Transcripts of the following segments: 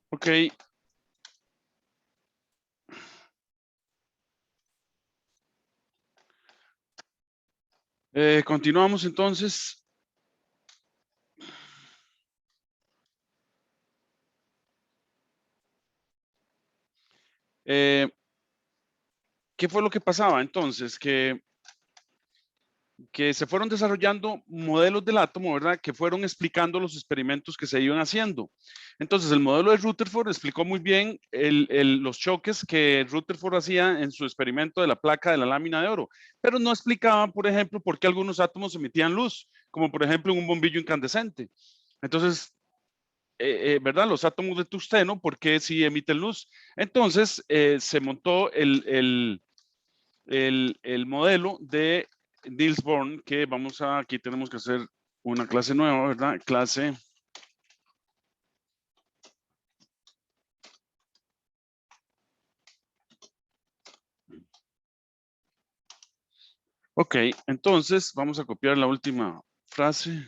Ok. Continuamos entonces. ¿Qué fue lo que pasaba entonces? Que se fueron desarrollando modelos del átomo, ¿verdad? Que fueron explicando los experimentos que se iban haciendo. Entonces, el modelo de Rutherford explicó muy bien los choques que Rutherford hacía en su experimento de la placa de la lámina de oro, pero no explicaba, por ejemplo, por qué algunos átomos emitían luz, como por ejemplo en un bombillo incandescente. Entonces, ¿verdad? Los átomos de tungsteno, ¿por qué sí emiten luz? Entonces, se montó el modelo de Niels Bohr, que vamos a, aquí tenemos que hacer una clase nueva, ¿verdad? Clase. Ok, entonces vamos a copiar la última frase.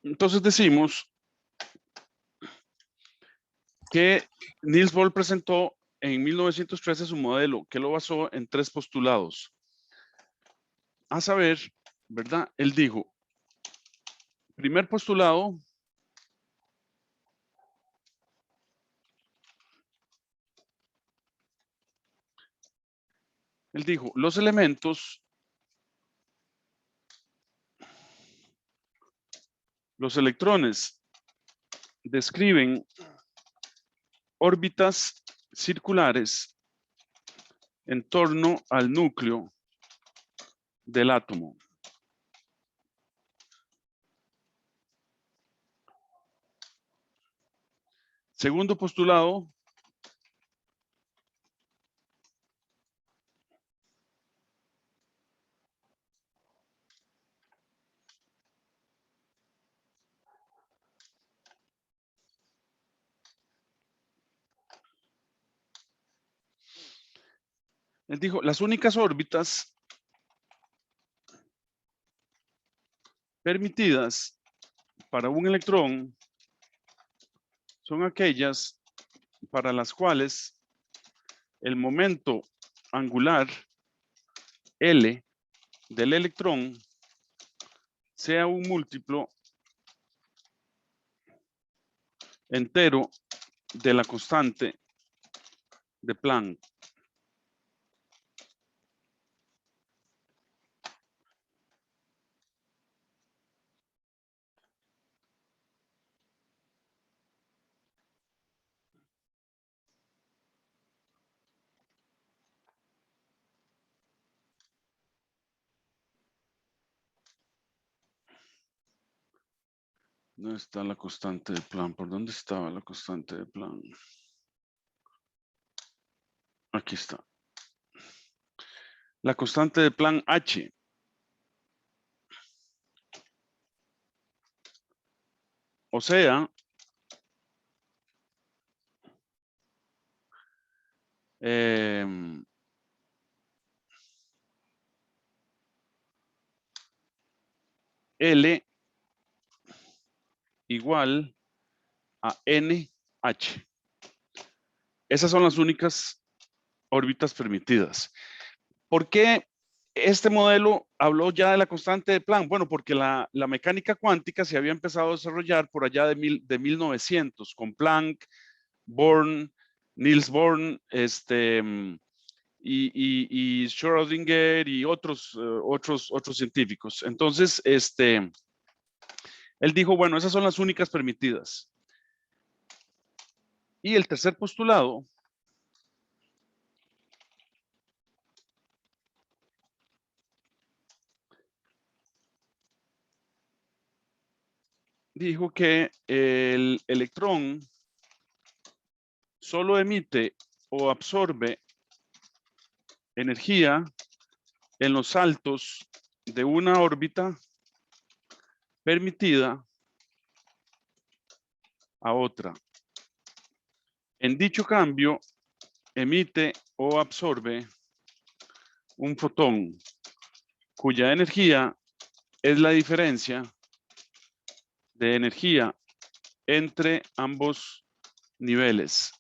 Entonces decimos que Niels Bohr presentó en 1913 su modelo, que lo basó en 3 postulados. A saber, ¿verdad? Él dijo, primer postulado, él dijo, los electrones describen órbitas circulares en torno al núcleo del átomo. Segundo postulado, él dijo, las únicas órbitas permitidas para un electrón son aquellas para las cuales el momento angular L del electrón sea un múltiplo entero de la constante de Planck. ¿Dónde está la constante de Planck? ¿Por dónde estaba la constante de Planck? Aquí está. La constante de Planck H. O sea, L igual a NH. Esas son las únicas órbitas permitidas. ¿Por qué este modelo habló ya de la constante de Planck? Bueno, porque la mecánica cuántica se había empezado a desarrollar por allá de 1900 con Planck, Born, Niels Bohr, y Schrödinger y otros científicos. Entonces, él dijo, bueno, esas son las únicas permitidas. Y el tercer postulado dijo que el electrón solo emite o absorbe energía en los saltos de una órbita permitida a otra. En dicho cambio, emite o absorbe un fotón cuya energía es la diferencia de energía entre ambos niveles.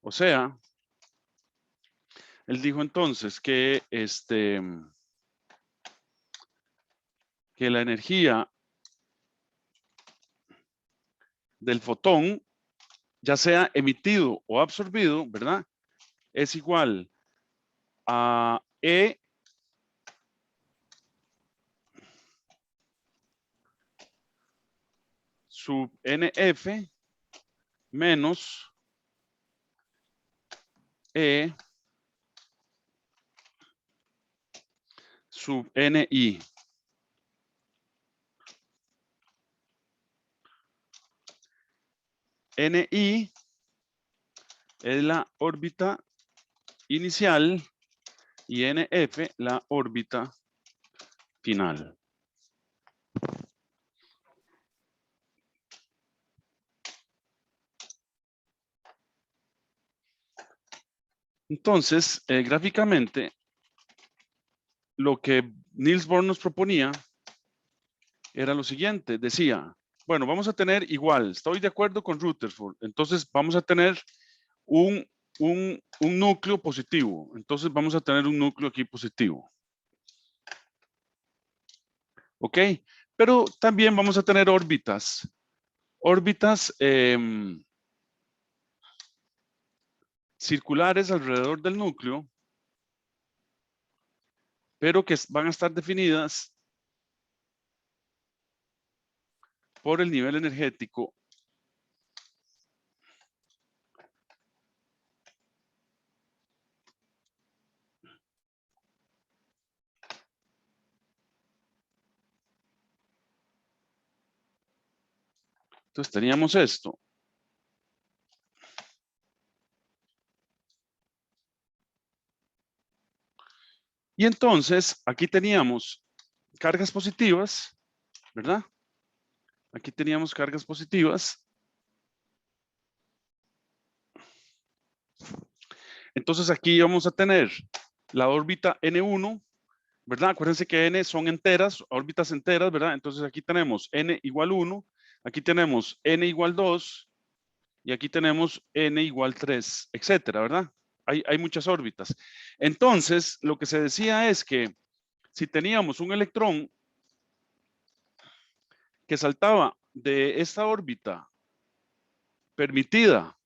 O sea, él dijo entonces que, que la energía del fotón, ya sea emitido o absorbido, ¿verdad? Es igual a E sub NF menos E sub NI. NI es la órbita inicial y NF la órbita final. Entonces, gráficamente, lo que Niels Bohr nos proponía era lo siguiente. Decía, bueno, vamos a tener igual, estoy de acuerdo con Rutherford, entonces vamos a tener un núcleo positivo. Entonces vamos a tener un núcleo aquí positivo. ¿Ok? Pero también vamos a tener órbitas. Órbitas circulares alrededor del núcleo, pero que van a estar definidas por el nivel energético Entonces teníamos esto. Y entonces aquí teníamos cargas positivas, ¿verdad? Aquí teníamos cargas positivas. Entonces aquí vamos a tener la órbita N1, ¿verdad? Acuérdense que N son enteras, órbitas enteras, ¿verdad? Entonces aquí tenemos N igual 1, aquí tenemos N igual 2 y aquí tenemos N igual 3, etcétera, ¿verdad? Hay muchas órbitas. Entonces, lo que se decía es que si teníamos un electrón que saltaba de esta órbita permitida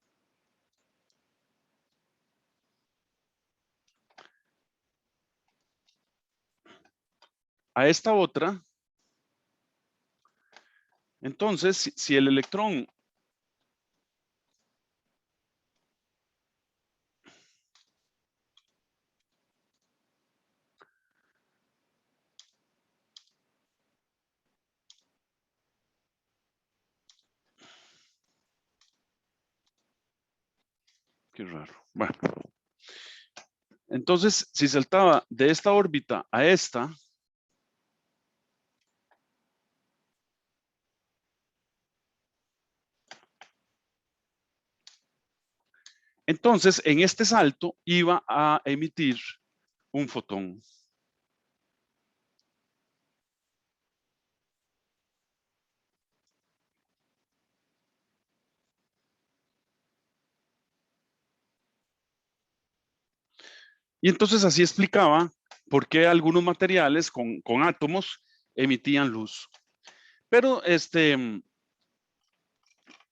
a esta otra, entonces si el electrón qué raro. Bueno, entonces si saltaba de esta órbita a esta, entonces en este salto iba a emitir un fotón. Y entonces así explicaba por qué algunos materiales con átomos emitían luz. Pero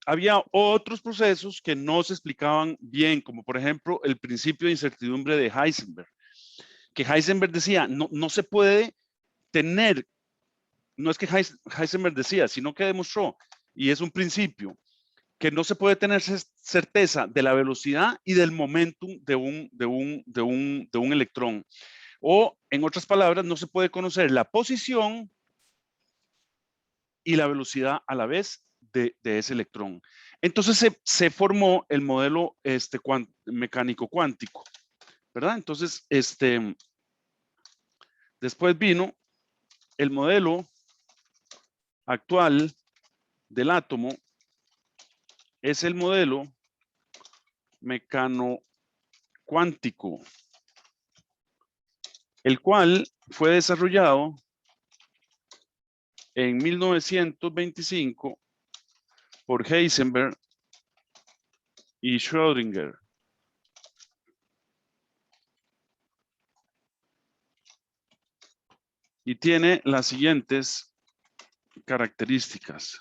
había otros procesos que no se explicaban bien, como por ejemplo el principio de incertidumbre de Heisenberg, que Heisenberg decía, no se puede tener, no es que Heisenberg decía, sino que demostró, y es un principio, que no se puede tener certeza de la velocidad y del momentum de un electrón. O, en otras palabras, no se puede conocer la posición y la velocidad a la vez de ese electrón. Entonces se formó el modelo mecánico cuántico, ¿verdad? Entonces, después vino el modelo actual del átomo, es el modelo mecano cuántico, el cual fue desarrollado en 1925 por Heisenberg y Schrödinger. Y tiene las siguientes características.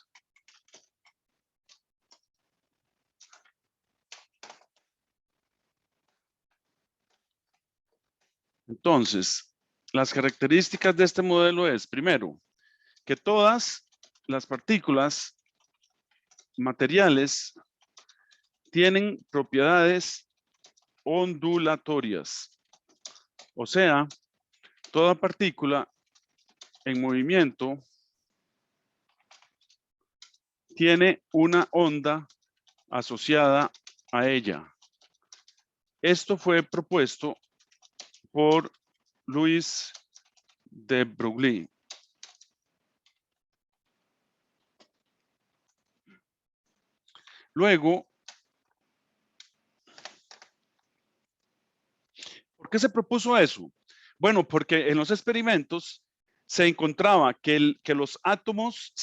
Entonces, las características de este modelo es, primero, que todas las partículas materiales tienen propiedades ondulatorias. O sea, toda partícula en movimiento tiene una onda asociada a ella. Esto fue propuesto por Louis de Broglie. Luego, ¿por qué se propuso eso? Bueno, porque en los experimentos se encontraba que los átomos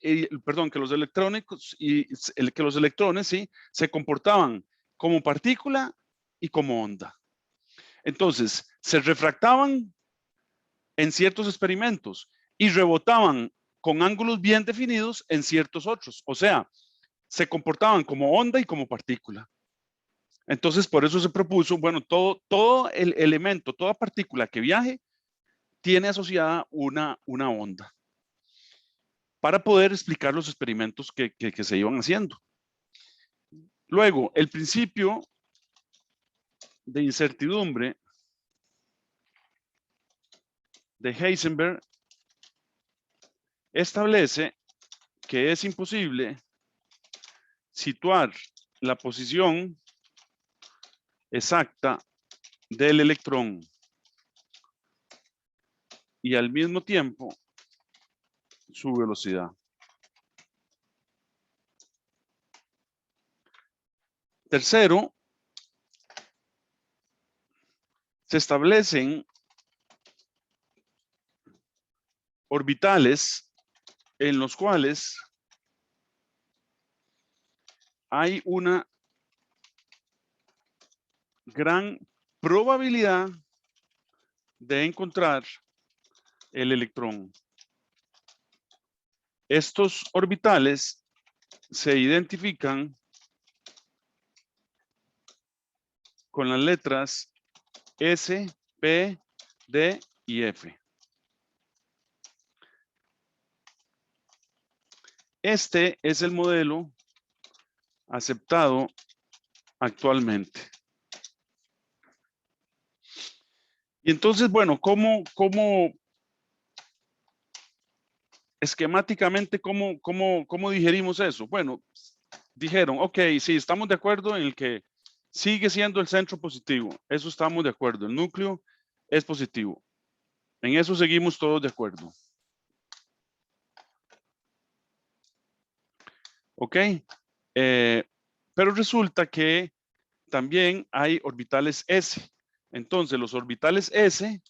que los electrónicos y que los electrones sí se comportaban como partícula y como onda. Entonces, se refractaban en ciertos experimentos y rebotaban con ángulos bien definidos en ciertos otros. O sea, se comportaban como onda y como partícula. Entonces, por eso se propuso, bueno, todo el elemento, toda partícula que viaje, tiene asociada una onda para poder explicar los experimentos que se iban haciendo. Luego, el principio de incertidumbre de Heisenberg establece que es imposible situar la posición exacta del electrón y al mismo tiempo su velocidad. Tercero, se establecen orbitales en los cuales hay una gran probabilidad de encontrar el electrón. Estos orbitales se identifican con las letras S, P, D y F. Este es el modelo aceptado actualmente. Y entonces, bueno, ¿cómo esquemáticamente, cómo digerimos eso? Bueno, dijeron, ok, sí, estamos de acuerdo en el que sigue siendo el centro positivo. Eso estamos de acuerdo. El núcleo es positivo. En eso seguimos todos de acuerdo. Ok. Pero resulta que también hay orbitales S. Entonces, los orbitales S,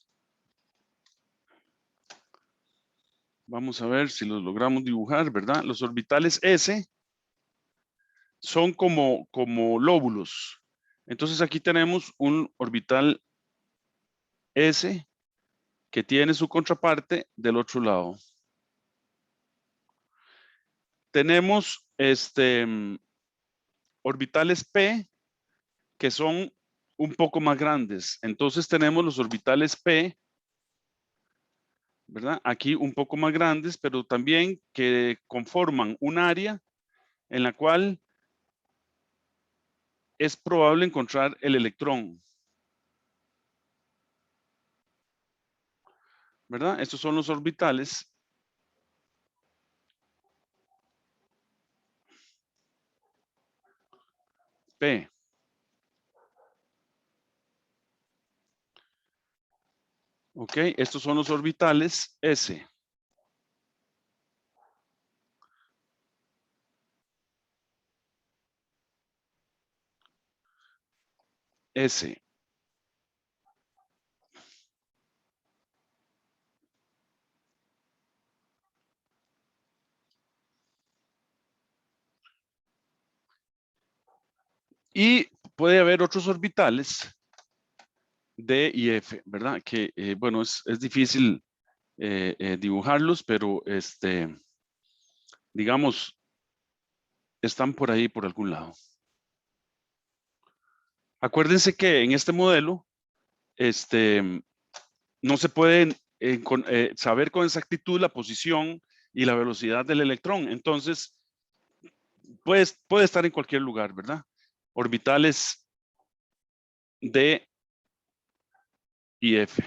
vamos a ver si los logramos dibujar, ¿verdad? Los orbitales S son como lóbulos. Entonces, aquí tenemos un orbital S que tiene su contraparte del otro lado. Tenemos orbitales P que son un poco más grandes. Entonces tenemos los orbitales P, ¿verdad? Aquí un poco más grandes, pero también que conforman un área en la cual es probable encontrar el electrón, ¿verdad? Estos son los orbitales P. Ok, estos son los orbitales S. S. Y puede haber otros orbitales D y F, ¿verdad? Que, bueno, es difícil dibujarlos, pero digamos, están por ahí por algún lado. Acuérdense que en este modelo, no se puede saber con exactitud la posición y la velocidad del electrón. Entonces, puede estar en cualquier lugar, ¿verdad? Orbitales D y F.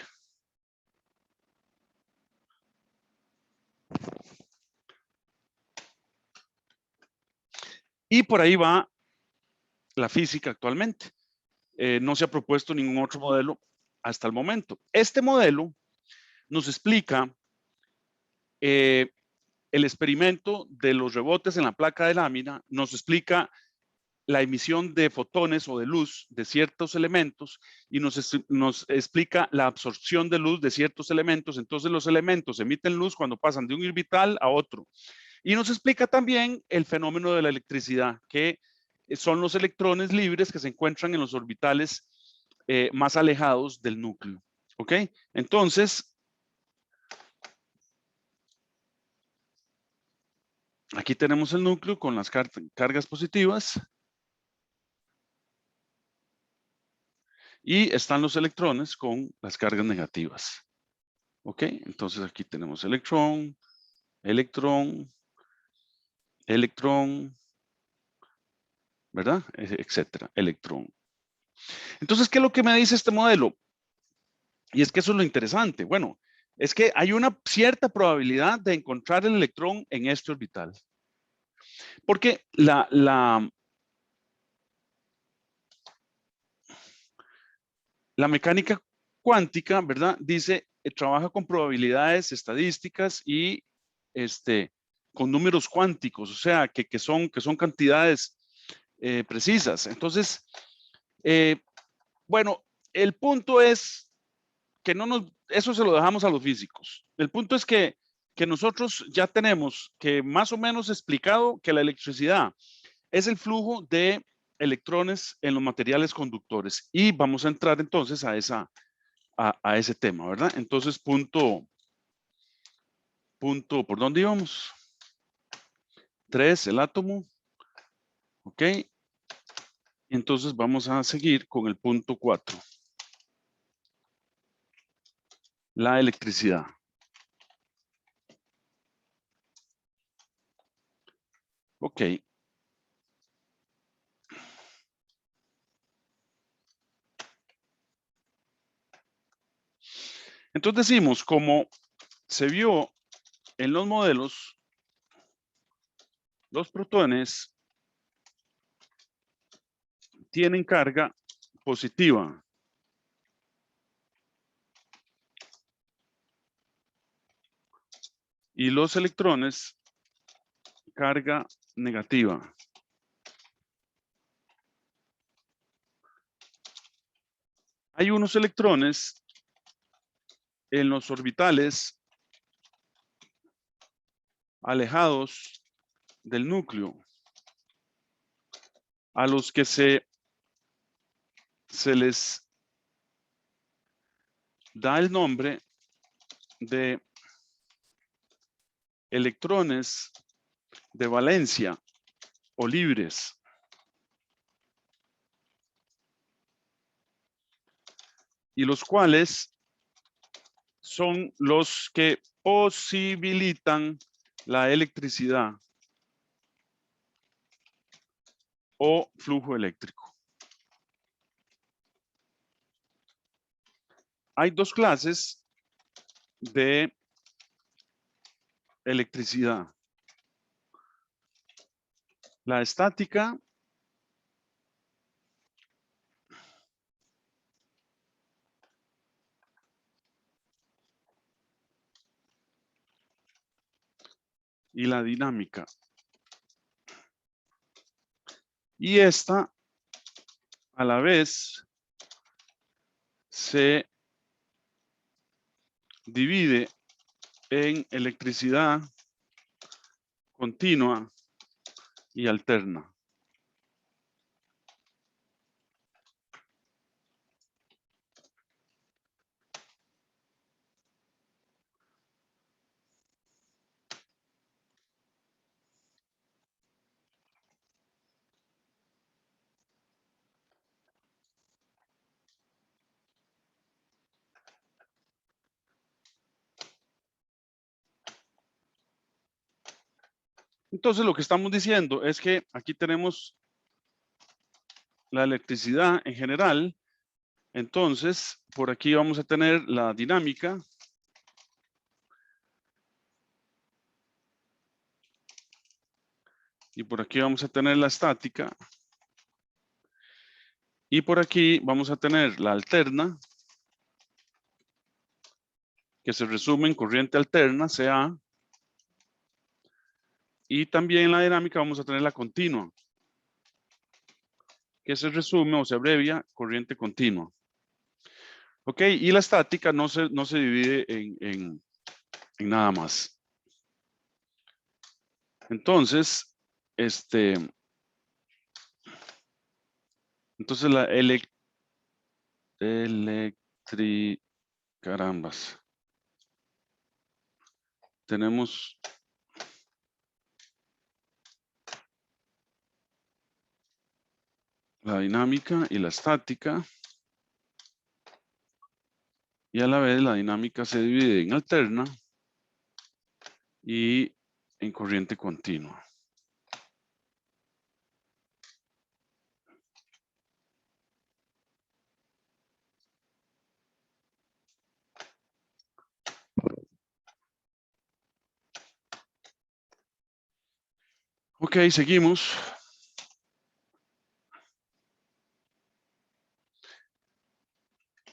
Y por ahí va la física actualmente. No se ha propuesto ningún otro modelo hasta el momento. Este modelo nos explica el experimento de los rebotes en la placa de lámina, nos explica la emisión de fotones o de luz de ciertos elementos y nos explica la absorción de luz de ciertos elementos. Entonces los elementos emiten luz cuando pasan de un orbital a otro. Y nos explica también el fenómeno de la electricidad, que son los electrones libres que se encuentran en los orbitales más alejados del núcleo. ¿Ok? Entonces, aquí tenemos el núcleo con las cargas positivas. Y están los electrones con las cargas negativas. ¿Ok? Entonces aquí tenemos electrón, electrón, electrón, ¿verdad? Etcétera, electrón. Entonces, ¿qué es lo que me dice este modelo? Y es que eso es lo interesante. Bueno, es que hay una cierta probabilidad de encontrar el electrón en este orbital. Porque la mecánica cuántica, ¿verdad? Dice, trabaja con probabilidades estadísticas y con números cuánticos, o sea, que son cantidades precisas. Entonces, bueno, el punto es que eso se lo dejamos a los físicos. El punto es que nosotros ya tenemos que más o menos explicado que la electricidad es el flujo de electrones en los materiales conductores. Y vamos a entrar entonces a ese tema, ¿verdad? Entonces, punto, ¿por dónde íbamos? 3, el átomo. ¿Ok? Entonces vamos a seguir con el punto 4. La electricidad. Ok. Entonces decimos, como se vio en los modelos, los protones tienen carga positiva. Y los electrones, carga negativa. Hay unos electrones en los orbitales alejados del núcleo, a los que se les da el nombre de electrones de valencia o libres, y los cuales son los que posibilitan la electricidad o flujo eléctrico. Hay dos clases de electricidad: la estática y la dinámica. Y esta, a la vez, se divide en electricidad continua y alterna. Entonces lo que estamos diciendo es que aquí tenemos la electricidad en general. Entonces, por aquí vamos a tener la dinámica. Y por aquí vamos a tener la estática. Y por aquí vamos a tener la alterna, que se resume en corriente alterna, CA. Y también en la dinámica vamos a tener la continua, que se resume o se abrevia corriente continua. Ok, y la estática no se divide en nada más. Entonces, entonces la carambas. Tenemos la dinámica y la estática. Y a la vez la dinámica se divide en alterna y en corriente continua. Ok, seguimos.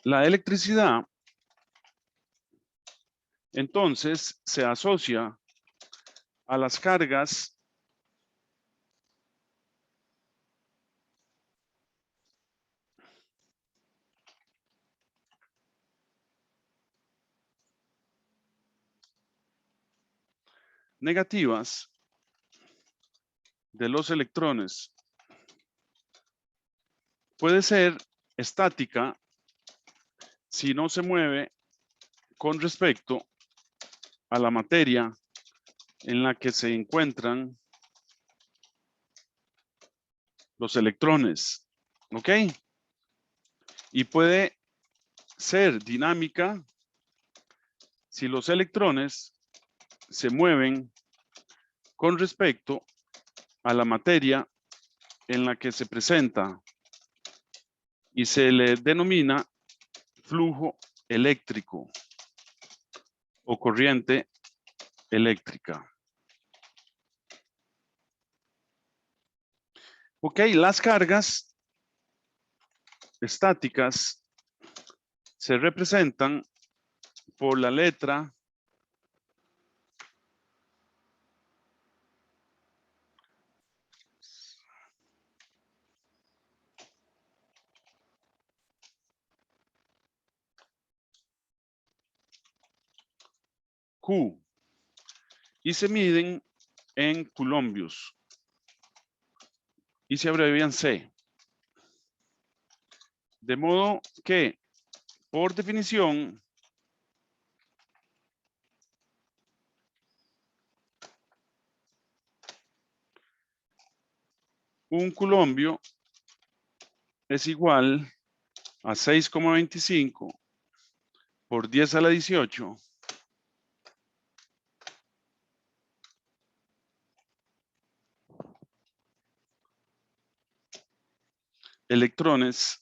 La electricidad, entonces, se asocia a las cargas negativas de los electrones. Puede ser estática si no se mueve con respecto a la materia en la que se encuentran los electrones. ¿Ok? Y puede ser dinámica si los electrones se mueven con respecto a la materia en la que se presenta y se le denomina flujo eléctrico o corriente eléctrica. Ok, las cargas estáticas se representan por la letra Q y se miden en coulombios y se abrevian C. De modo que, por definición, un coulombio es igual a 6,25 por 10 a la 18 electrones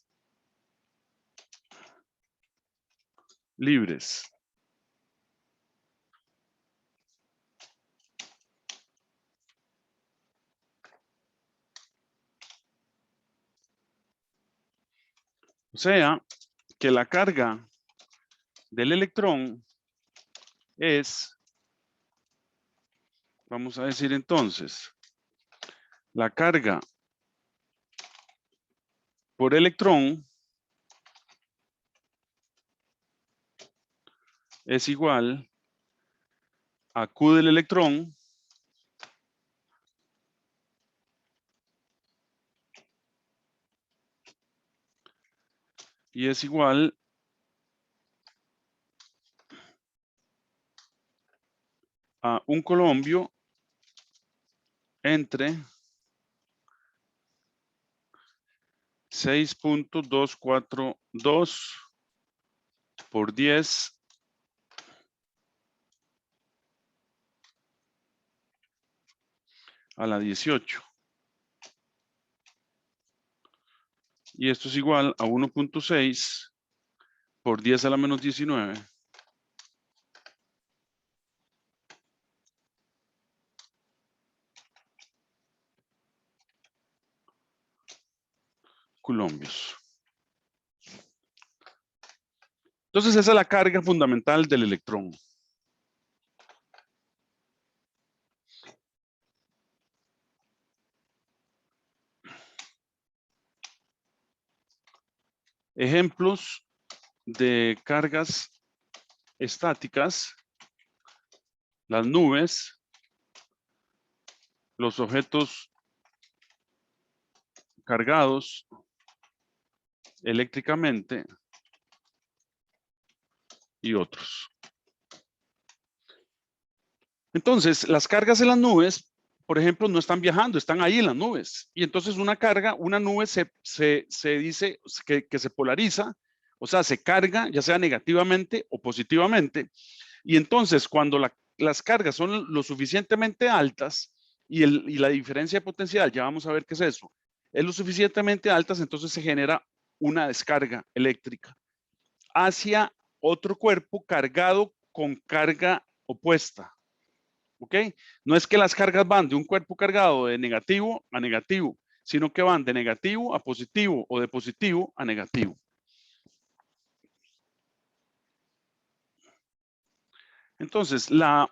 libres. O sea, que la carga del electrón es, vamos a decir entonces, la carga por electrón es igual a Q del electrón y es igual a un coulombio entre 6.242 por 10 a la 18. Y esto es igual a 1.6 por 10 a la menos 19 coulombios. Entonces esa es la carga fundamental del electrón. Ejemplos de cargas estáticas: las nubes, los objetos cargados eléctricamente y otros. Entonces, las cargas en las nubes, por ejemplo, no están viajando, están ahí en las nubes. Y entonces una carga, una nube se dice que se polariza, o sea, se carga ya sea negativamente o positivamente. Y entonces, cuando las cargas son lo suficientemente altas y la diferencia de potencial, ya vamos a ver qué es eso, es lo suficientemente altas, entonces se genera una descarga eléctrica hacia otro cuerpo cargado con carga opuesta. ¿Ok? No es que las cargas van de un cuerpo cargado de negativo a negativo, sino que van de negativo a positivo o de positivo a negativo. Entonces, la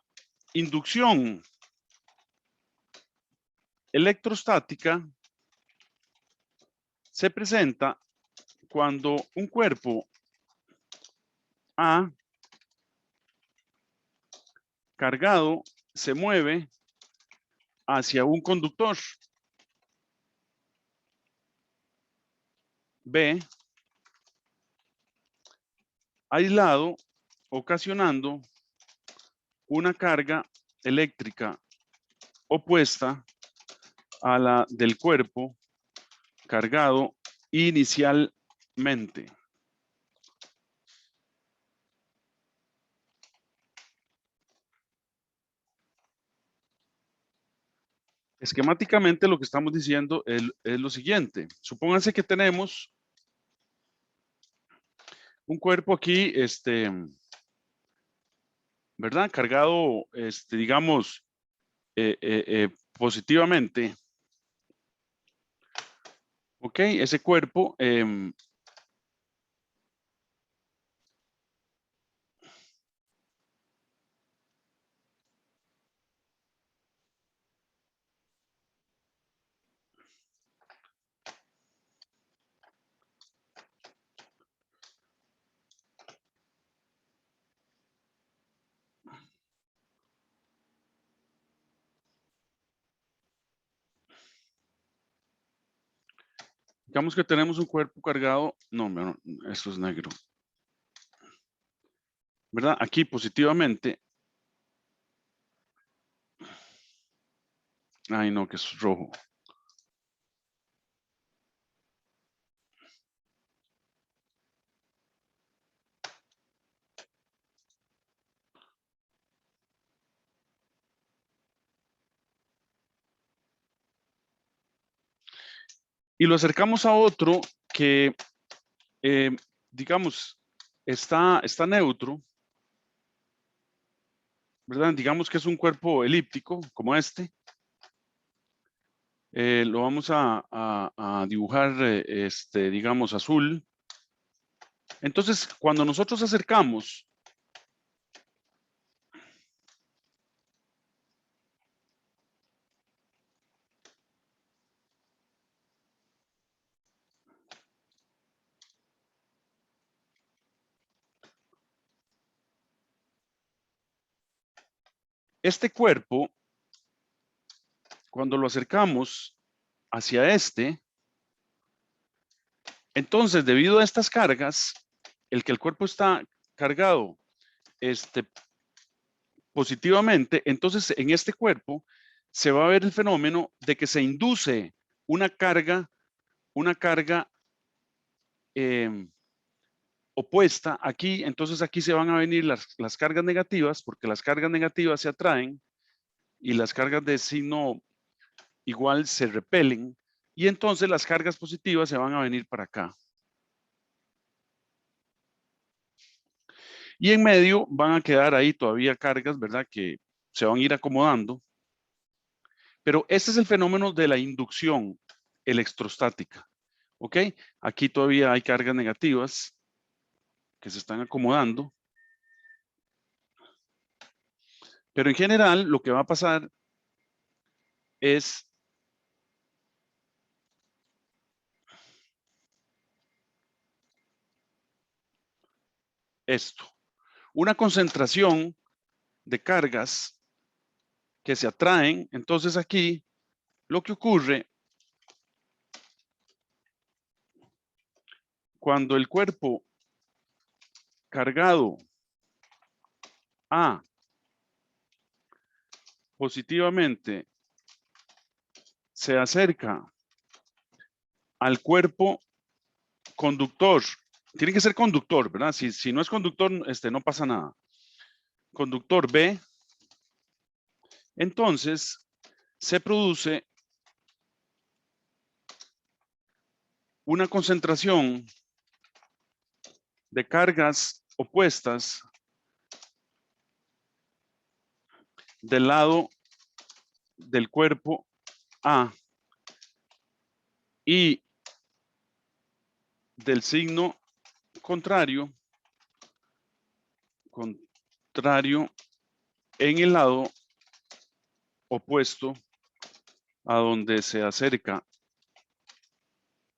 inducción electrostática se presenta cuando un cuerpo A cargado se mueve hacia un conductor B aislado, ocasionando una carga eléctrica opuesta a la del cuerpo cargado inicialmente. Esquemáticamente lo que estamos diciendo es lo siguiente. Supónganse que tenemos un cuerpo aquí, ¿verdad? Cargado, digamos, positivamente. Ok, ese cuerpo digamos que tenemos un cuerpo cargado, no, esto es negro, ¿verdad? Aquí positivamente. Ay, no, que es rojo. Y lo acercamos a otro que, digamos, está neutro, ¿verdad? Digamos que es un cuerpo elíptico, como este. Lo vamos a dibujar, digamos, azul. Entonces, cuando nosotros acercamos este cuerpo, cuando lo acercamos hacia entonces, debido a estas cargas, el que el cuerpo está cargado positivamente, entonces en este cuerpo se va a ver el fenómeno de que se induce una carga opuesta aquí. Entonces aquí se van a venir las cargas negativas, porque las cargas negativas se atraen y las cargas de signo igual se repelen y entonces las cargas positivas se van a venir para acá. Y en medio van a quedar ahí todavía cargas, ¿verdad? Que se van a ir acomodando. Pero este es el fenómeno de la inducción electrostática. ¿Ok? Aquí todavía hay cargas negativas que se están acomodando. Pero en general lo que va a pasar es esto. Una concentración de cargas que se atraen. Entonces aquí lo que ocurre cuando el cuerpo cargado A positivamente se acerca al cuerpo conductor, tiene que ser conductor, ¿verdad? Si no es conductor, no pasa nada. Conductor B, entonces se produce una concentración de cargas opuestas del lado del cuerpo A y del signo contrario en el lado opuesto a donde se acerca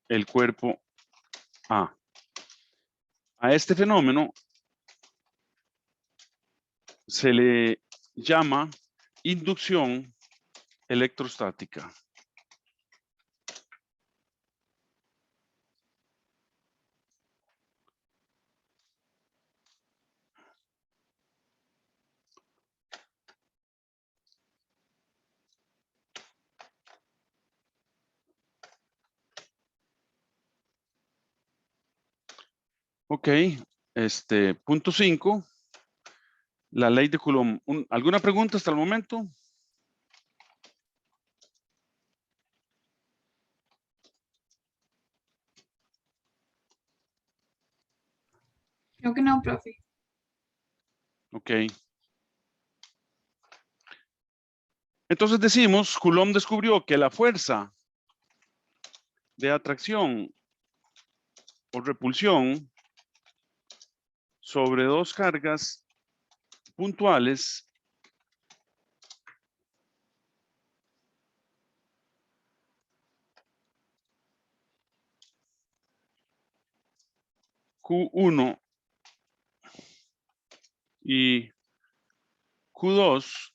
el cuerpo A. A este fenómeno se le llama inducción electrostática. Ok, punto 5, la ley de Coulomb. ¿Alguna pregunta hasta el momento? Creo que no, profe. Ok. Entonces decimos, Coulomb descubrió que la fuerza de atracción o repulsión sobre dos cargas puntuales Q1 y Q2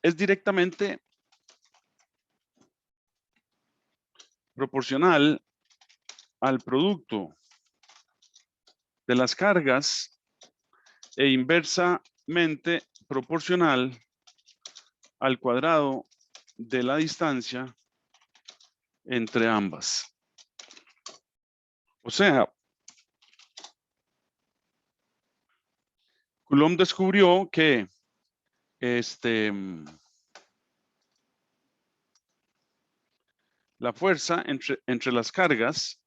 es directamente proporcional al producto de las cargas e inversamente proporcional al cuadrado de la distancia entre ambas. O sea, Coulomb descubrió que la fuerza entre las cargas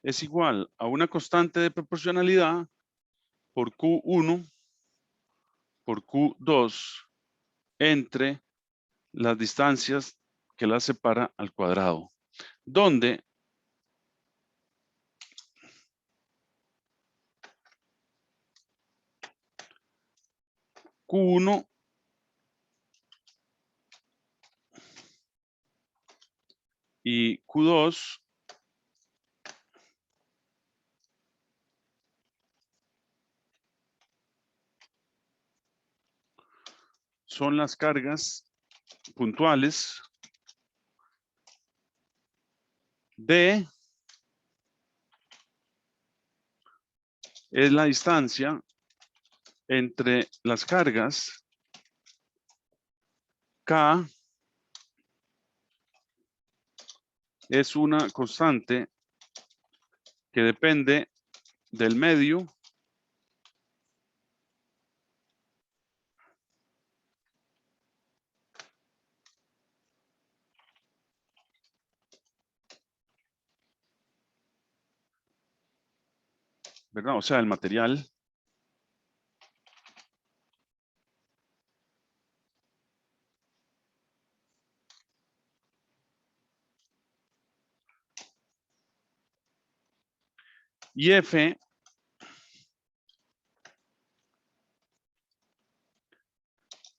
es igual a una constante de proporcionalidad por Q1 por Q2 entre las distancias que las separa al cuadrado, donde Q1 y Q2 son las cargas puntuales D es la distancia entre las cargas K es una constante que depende del medio ¿verdad? O sea, el material. Y F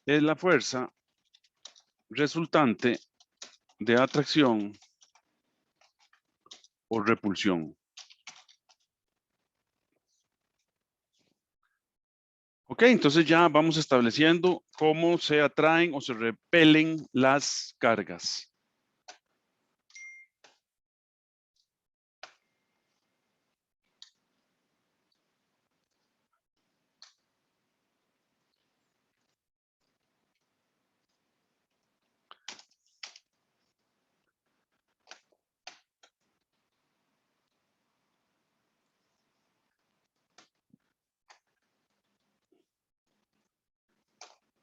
es la fuerza resultante de atracción o repulsión. Ok, entonces ya vamos estableciendo cómo se atraen o se repelen las cargas.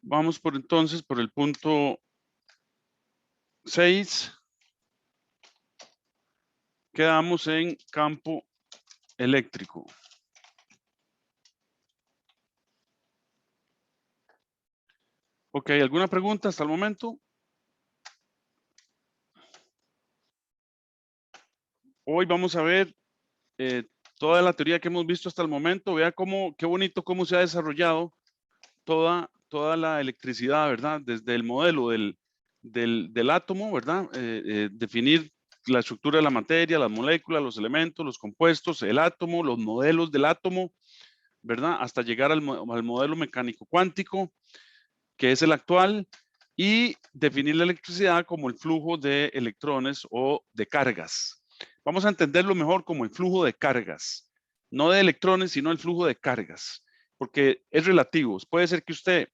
Vamos por entonces por el punto 6. Quedamos en campo eléctrico. Ok, ¿alguna pregunta hasta el momento? Hoy vamos a ver toda la teoría que hemos visto hasta el momento. Vea qué bonito cómo se ha desarrollado toda la electricidad, ¿verdad? Desde el modelo del átomo, ¿verdad? Definir la estructura de la materia, las moléculas, los elementos, los compuestos, el átomo, los modelos del átomo, ¿verdad? Hasta llegar al modelo mecánico cuántico, que es el actual, y definir la electricidad como el flujo de electrones o de cargas. Vamos a entenderlo mejor como el flujo de cargas, no de electrones, sino el flujo de cargas, porque es relativo. Puede ser que usted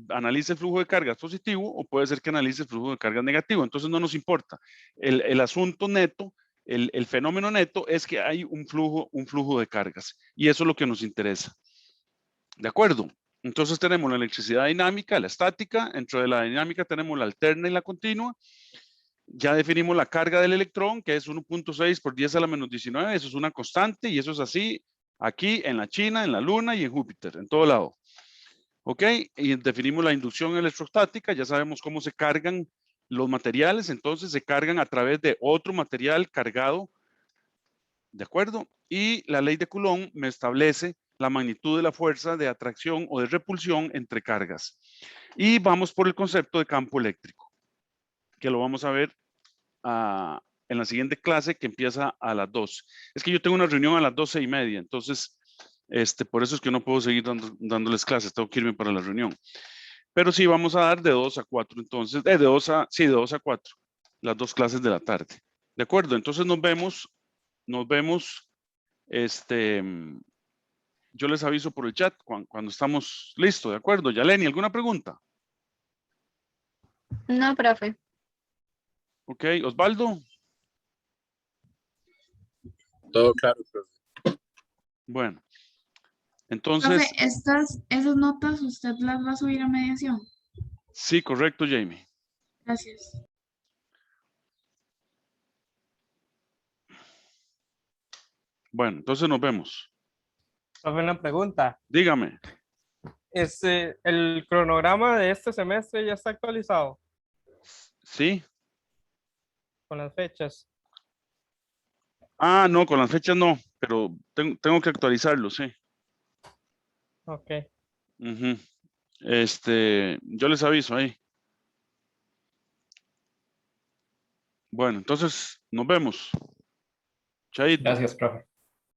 analice el flujo de cargas positivo o puede ser que analice el flujo de cargas negativo, entonces no nos importa. El asunto neto, el fenómeno neto es que hay un flujo de cargas y eso es lo que nos interesa. ¿De acuerdo? Entonces tenemos la electricidad dinámica, la estática. Dentro de la dinámica tenemos la alterna y la continua. Ya definimos la carga del electrón, que es 1.6 por 10 a la menos 19. Eso es una constante y eso es así aquí en la China, en la Luna y en Júpiter, en todo lado. ¿Ok? Y definimos la inducción electrostática. Ya sabemos cómo se cargan los materiales. Entonces se cargan a través de otro material cargado. ¿De acuerdo? Y la ley de Coulomb me establece la magnitud de la fuerza de atracción o de repulsión entre cargas. Y vamos por el concepto de campo eléctrico, que lo vamos a ver en la siguiente clase, que empieza a las 2. Es que yo tengo una reunión a las 12:30, entonces por eso es que no puedo seguir dándoles clases, tengo que irme para la reunión. Pero sí vamos a dar de 2 a 4, entonces, de 2 a 4, las 2 clases de la tarde. ¿De acuerdo? Entonces nos vemos, yo les aviso por el chat cuando estamos listos, ¿de acuerdo? Yaleni, ¿alguna pregunta? No, profe. Ok, Osvaldo. Todo claro, profe. Bueno, Profe, entonces, esas notas usted las va a subir a mediación. sí, correcto, Jamie. Gracias. Bueno, entonces nos vemos. Profe, una pregunta. Dígame. ¿El cronograma de este semestre ya está actualizado ¿Sí? con las fechas? Ah, no, con las fechas no, pero tengo que actualizarlo, sí. Ok. Ujú. Yo les aviso ahí. Bueno, entonces nos vemos. Chaito. Gracias, profe.